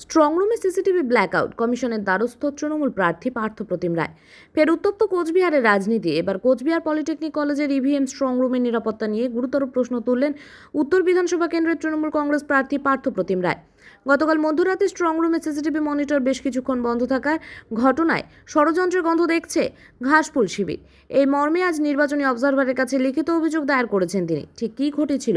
স্ট্রংরুমে CCTV blackout, কমিশনের দ্বারস্থ তৃণমূল প্রার্থী পার্থপ্রতিম রায়। ফের উত্তপ্ত কোচবিহারের রাজনীতি। এবার কোচবিহার পলিটেকনিক কলেজের ইভিএম স্ট্রংরুমের নিরাপত্তা নিয়ে গুরুতর প্রশ্ন তুললেন উত্তর বিধানসভা কেন্দ্রের তৃণমূল কংগ্রেস প্রার্থী পার্থপ্রতিম রায়। গতকাল মধ্যরাতে স্ট্রংরুমে সিসিটিভি মনিটর বেশ কিছুক্ষণ বন্ধ থাকার ঘটনায় ষড়যন্ত্রের গন্ধ দেখছে ঘাসফুল শিবির। এই মর্মে আজ নির্বাচনী অবজারভারের কাছে লিখিত অভিযোগ দায়ের করেছেন তিনি। ঠিক কী ঘটেছিল?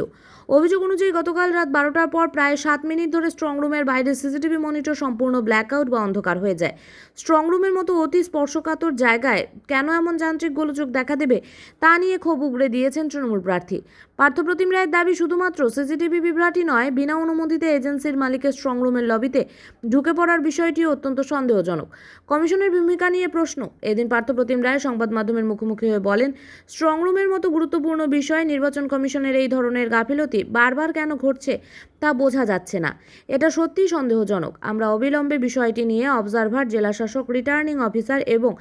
অভিযোগ অনুযায়ী গতকাল রাত 12টার পর প্রায় 7 মিনিট ধরে স্ট্রংরুমের বাইরে সিসিটিভি মনিটর সম্পূর্ণ ব্ল্যাকআউট বা অন্ধকার হয়ে যায়। স্ট্রংরুমের মতো অতি স্পর্শকাতর জায়গায় কেন এমন যান্ত্রিক গোলযোগ দেখা দেবে তা নিয়ে ক্ষোভ উগড়ে দিয়েছেন তৃণমূল প্রার্থী পার্থপ্রতিম রায়ের দাবি, শুধুমাত্র সিসিটিভি বিভ্রাটি নয়, বিনা অনুমতিতে এজেন্সির মালিকের স্ট্রংরুমের লবিতে ঢুকে পড়ার বিষয়টিও অত্যন্ত সন্দেহজনক। কমিশনের ভূমিকা নিয়ে প্রশ্ন। এদিন পার্থপ্রতিম রায় সংবাদ মাধ্যমের মুখোমুখি হয়ে বলেন, স্ট্রংরুমের মতো গুরুত্বপূর্ণ বিষয় নির্বাচন কমিশনের এই ধরনের গাফিলতি বারবার কেন ঘটছে তা বোঝা যাচ্ছে না। এটা সত্যিই সন্দেহজনক। আমরা অবিলম্বে বিষয়টি নিয়ে অবজারভার, জেলাশাসক, রিটার্নিং অফিসার এবং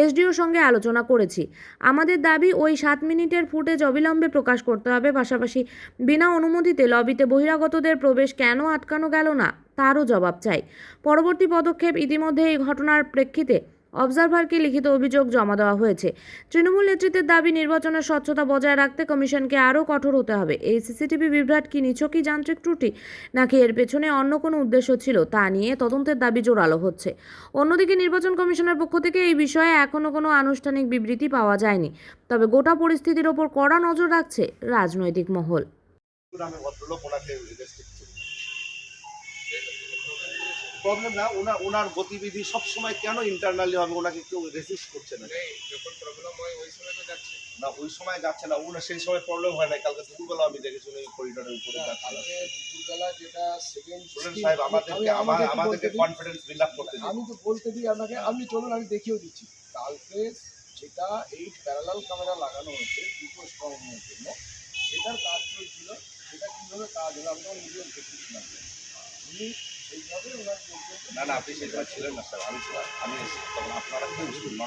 এসডিওর সঙ্গে আলোচনা করেছি। আমাদের দাবি, ওই 7 মিনিটের ফুটেজ অবিলম্বে প্রকাশ করতে হবে। পাশাপাশি বিনা অনুমতিতে লবিতে বহিরাগতদের প্রবেশ কেন আটকানো গেল না তারও জবাব চাই। পরবর্তী পদক্ষেপ। ইতিমধ্যে এই ঘটনার প্রেক্ষিতে অবজারভারকে লিখিত অভিযোগ জমা দেওয়া হয়েছে। তৃণমূল নেতৃত্বের দাবি, নির্বাচনের স্বচ্ছতা বজায় রাখতে কমিশনকে আরও কঠোর হতে হবে। এই সিসিটিভি বিভ্রাট কি নিছকই যান্ত্রিক ত্রুটি, নাকি এর পেছনে অন্য কোনো উদ্দেশ্য ছিল তা নিয়ে তদন্তের দাবি জোরালো হচ্ছে। অন্যদিকে নির্বাচন কমিশনের পক্ষ থেকে এই বিষয়ে এখনও কোনো আনুষ্ঠানিক বিবৃতি পাওয়া যায়নি। তবে গোটা পরিস্থিতির ওপর কড়া নজর রাখছে রাজনৈতিক মহল। প্রবলেম না, ওনার গতিবিধি সবসময় কেন ইন্টারনালি হবে, ওনাকে কেউ রেজিস্ট করছে না। যখন প্রবলেম হয় ওই সময় তো যাচ্ছে না, ওই সময় যাচ্ছে না, ওনার সেই সময় প্রবলেম হয় না। কালকে দুপুরবেলা আমি দেখেছি উনি করিডোরের উপরে যাচ্ছেন। দুপুরবেলা যেটা সেকেন্ড সাহেব আমাদেরকে কনফিডেন্স বিল্ড আপ করতে দিন। আমি তো বলতে দিই আপনাকে, আপনি চলুন আমি দেখিয়েও দিচ্ছি। কালকে যেটা এই প্যারালাল ক্যামেরা লাগানো হয়েছে দুটো স্ট্রং রুমের জন্য, সেটার কাজ চলছিল। সেটা কীভাবে কাজ হলো আমি তখন নিজেও দেখেছিলাম। উনি সেইভাবে ওনার না না, আপনি সেটা ছিলেন না স্যার, আমি ছিলাম, আমি এসেছি তখন আপনারা কেউ ছিলেন না।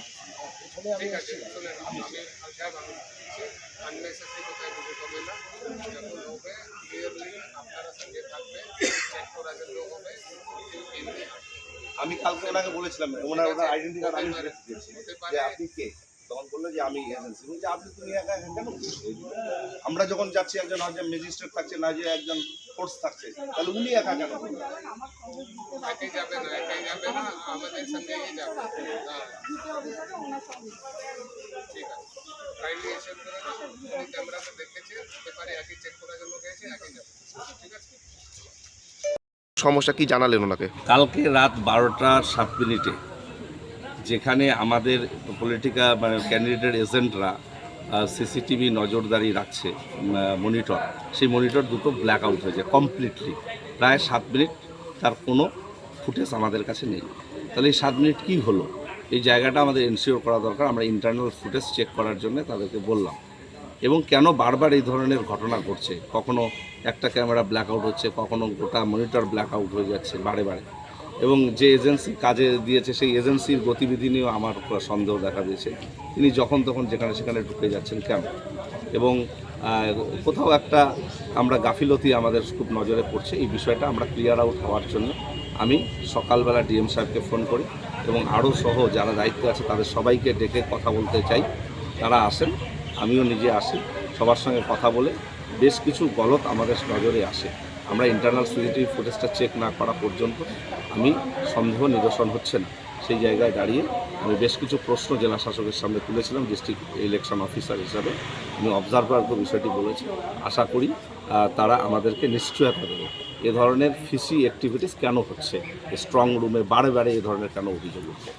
এখানে আমি এসেছিলাম। আননেসেসারি কোথায় ঢুকে হবে না, যখন হবে ক্লিয়ারলি আপনারা সঙ্গে থাকবে, চেক করার জন্য হবে। আমি কালকে ওনাকে বলেছিলাম, ওনার আইডেন্টি কার্ড আমি দিয়েছি যে আপনি কে, তখন বললো যে আমি এজেন্সি। বলছি আপনি তুমি একা একা কেন? আমরা যখন যাচ্ছি একজন হয়তো ম্যাজিস্ট্রেট থাকছে, না যে একজন ফোর্স থাকছে, তাহলে উনি একা কেন? একাই যাবে না, আমাদের সঙ্গেই যাবে। ঠিক আছে, কাইন্ডলি এসে উনি ক্যামেরাতে দেখেছে, ব্যাপারে একই চেক করার জন্য গেছে, একই যাবে। ঠিক আছে। সমস্যা কি জানালেন ওনাকে? কালকে রাত 12টা 7 মিনিটে যেখানে আমাদের পলিটিক্যাল ক্যান্ডিডেটের এজেন্টরা সিসিটিভি নজরদারি রাখছে, মনিটর, সেই মনিটর দুটো ব্ল্যাক আউট হয়েছে কমপ্লিটলি। প্রায় 7 মিনিট তার কোনো ফুটেজ আমাদের কাছে নেই। তাহলে এই 7 মিনিট কী হলো, এই জায়গাটা আমাদের এনশিওর করা দরকার। আমরা ইন্টারনাল ফুটেজ চেক করার জন্য তাদেরকে বললাম। এবং কেন বারবার এই ধরনের ঘটনা ঘটছে, কখনো একটা ক্যামেরা ব্ল্যাক আউট হচ্ছে, কখনো গোটা মনিটর ব্ল্যাক আউট হয়ে যাচ্ছে বারে বারে। এবং যে এজেন্সি কাজে দিয়েছে সেই এজেন্সির গতিবিধি নিয়েও আমার সন্দেহ দেখা দিয়েছে। তিনি যখন তখন যেখানে সেখানে ঢুকে যাচ্ছেন কেন, এবং কোথাও একটা আমরা গাফিলতি আমাদের খুব নজরে পড়ছে। এই বিষয়টা আমরা ক্লিয়ার আউট হওয়ার জন্য আমি সকালবেলা ডিএম সাহেবকে ফোন করি এবং আরও সহ যারা দায়িত্ব আছে তাদের সবাইকে ডেকে কথা বলতে চাই। তারা আসেন, আমিও নিজে আসি, সবার সঙ্গে কথা বলে বেশ কিছু গলত আমাদের নজরে আসে। আমরা ইন্টারনাল সিসিটিভি ফুটেজটা চেক না করা পর্যন্ত আমি সন্দেহ নিরসন হচ্ছে না। সেই জায়গায় দাঁড়িয়ে আমি বেশ কিছু প্রশ্ন জেলা শাসকের সামনে তুলেছিলাম ডিস্ট্রিক্ট ইলেকশন অফিসার হিসাবে। আমি অবজারভারকে বিষয়টি বলেছি। আশা করি তারা আমাদেরকে নিশ্চয়তা দেবে এ ধরনের ফিসি অ্যাক্টিভিটিস কেন হচ্ছে, স্ট্রং রুমে বারে বারে এ ধরনের কেন অভিযোগ হচ্ছে।